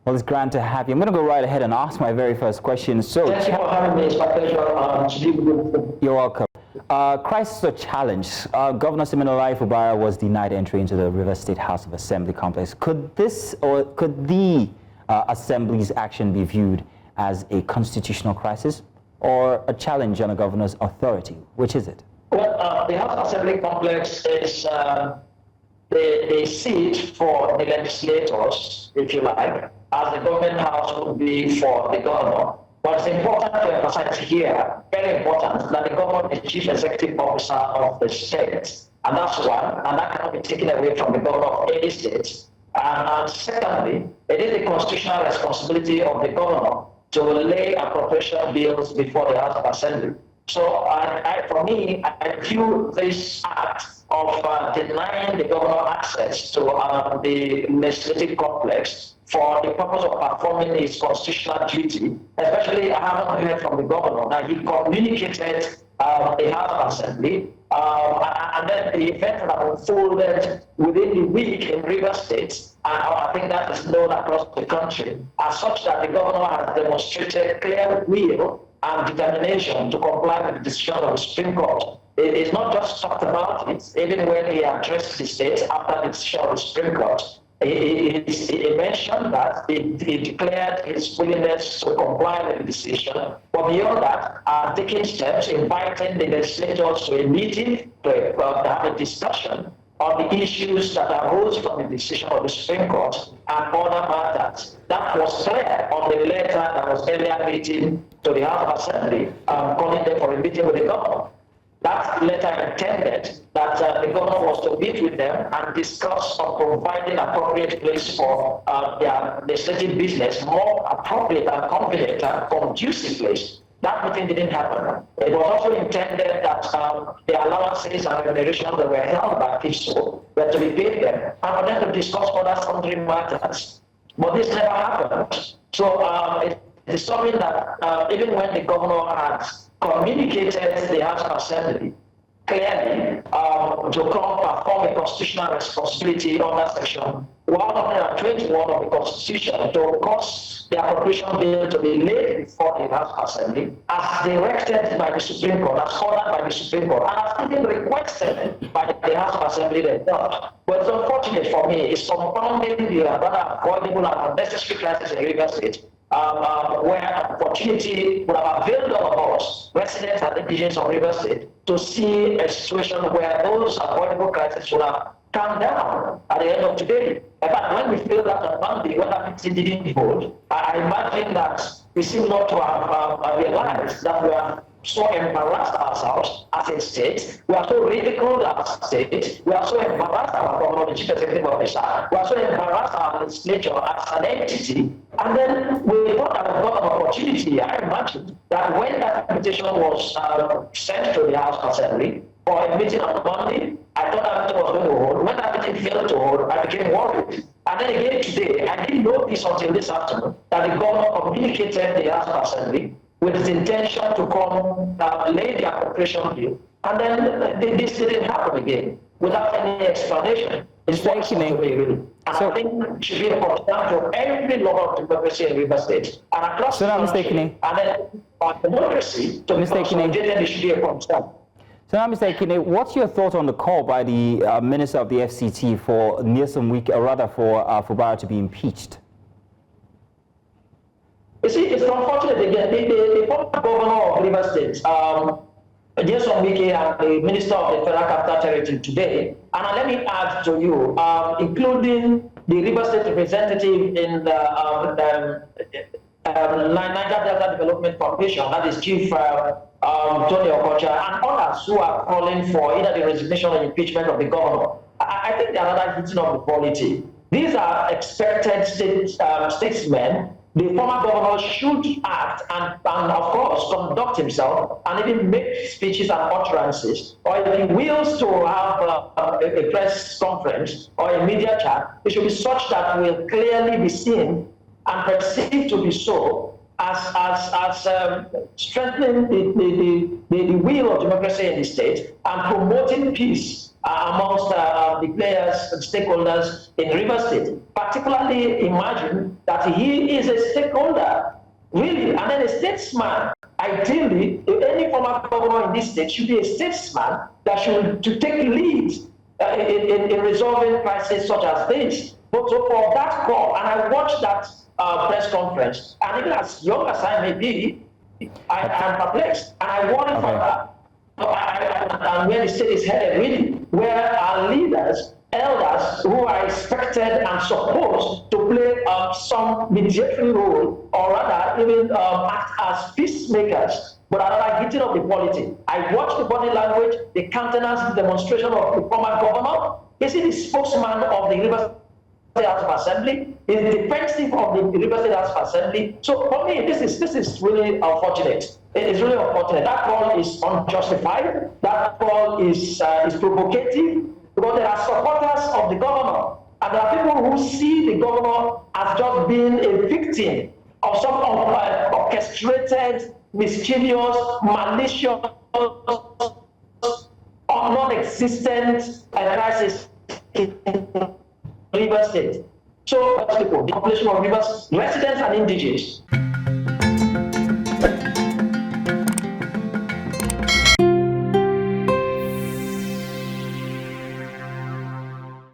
Well, it's grand to have you. I'm going to go right ahead and ask my very first question. So, thank you for having me. It's my pleasure to be with you. You're welcome. Crisis or challenge? Governor Siminalayi Fubara was denied entry into the River State House of Assembly complex. Could the Assembly's action be viewed as a constitutional crisis or a challenge on the governor's authority? Which is it? Well, the House of Assembly complex is the seat for the legislators, if you like, as the government house would be for the governor. But it's important to emphasize here, very important, that the governor is chief executive officer of the state. And that's one, and that cannot be taken away from the governor of any state. And secondly, it is the constitutional responsibility of the governor to lay appropriation bills before the House of Assembly. So for me, I view this act of denying the governor access to the legislative complex for the purpose of performing his constitutional duty, especially I haven't heard from the governor that he communicated the House of Assembly, and then the event that unfolded within the week in Rivers State, and I think that is known across the country, as such that the governor has demonstrated clear will and determination to comply with the decision of the Supreme Court. It is not just talked about it, even when he addressed the state after the decision of the Supreme Court. He mentioned that he declared his willingness to comply with the decision, but beyond that, taking steps, inviting the legislators to a meeting to have a discussion on the issues that arose from the decision of the Supreme Court and other matters. That was clear on the letter that was earlier written to the House of Assembly, calling them for a meeting with the governor. That letter intended that the governor was to meet with them and discuss on providing appropriate place for their legislative business, more appropriate and convenient and conducive place. That meeting didn't happen. It was also intended that the allowances and remunerations that were held by FIFSO were to be paid them and for them to discuss other sundry matters. But this never happened. So it is something that even when the governor had communicated the House of Assembly clearly to come perform a constitutional responsibility under Section 121 of the Constitution to cause the appropriation bill to be laid before the House of Assembly as directed by the Supreme Court, as ordered by the Supreme Court, and as even requested by the House of Assembly themselves. But it's unfortunate for me, it's compounding the rather avoidable and unnecessary crisis in Rivers State, where an opportunity would have availed all of us, residents and indigenous of Rivers State, to see a situation where those avoidable crises would have come down at the end of today. In fact, when we feel that on Monday, when that meeting didn't hold, I imagine that we seem not to have realized that we are so embarrassed ourselves as a state, we are so ridiculed as a state, we are so embarrassed our governor, the chief executive officer, we are so embarrassed our legislature as an entity, and then we thought that we got an opportunity. I imagine that when that invitation was sent to the House of Assembly for a meeting on Monday, I thought that meeting was going to hold. When that meeting failed to hold, I became worried. And then again today, I didn't know this until this afternoon, that the governor communicated the House of Assembly with his intention to come lay the appropriation bill, and then this didn't happen again without any explanation. It's very really. And I think it should be a concern to every lover of democracy in Rivers State and across the country. And then on democracy to be consolidated, it should be a concern. So now, Mr. Ekine, what's your thought on the call by the Minister of the FCT for Nyesom Wike, or rather for Fubara to be impeached? You see, it's unfortunate again. The former governor of Rivers State, Nyesom Wike, and the Minister of the Federal Capital Territory today, and let me add to you, including the Rivers State representative in the Niger Delta Development Foundation, that is Chief Tony Okocha, and others who are calling for either the resignation or impeachment of the governor. I think they are another hitting of the quality. These are expected statesmen. The former governor should act and of course, conduct himself and even make speeches and utterances. Or if he wills to have a press conference or a media chat, it should be such that will clearly be seen and perceived to be so as strengthening the will of democracy in the state and promoting peace amongst the players and stakeholders in River State. Particularly imagine that he is a stakeholder, really, and then a statesman. Ideally, any former governor in this state should be a statesman that should to take lead in resolving crises such as this. But so for that call, and I watched that press conference, and even as young as I may be, I am perplexed, and I worry for that. And where the state is headed, really, where our leaders, elders who are expected and supposed to play some mediatory role, or rather even act as peacemakers, but are rather getting of the polity. I watched the body language, the countenance, the demonstration of the former governor. Is he the spokesman of the River State House of Assembly? Is defensive of the River State House of Assembly? So for me, this is really unfortunate. It is really unfortunate. That call is unjustified. That call is provocative, because there are supporters of the governor, and there are people who see the governor as just being a victim of some orchestrated, mischievous, malicious, or non-existent crisis in River State. So, the population of Rivers, residents and indigenous,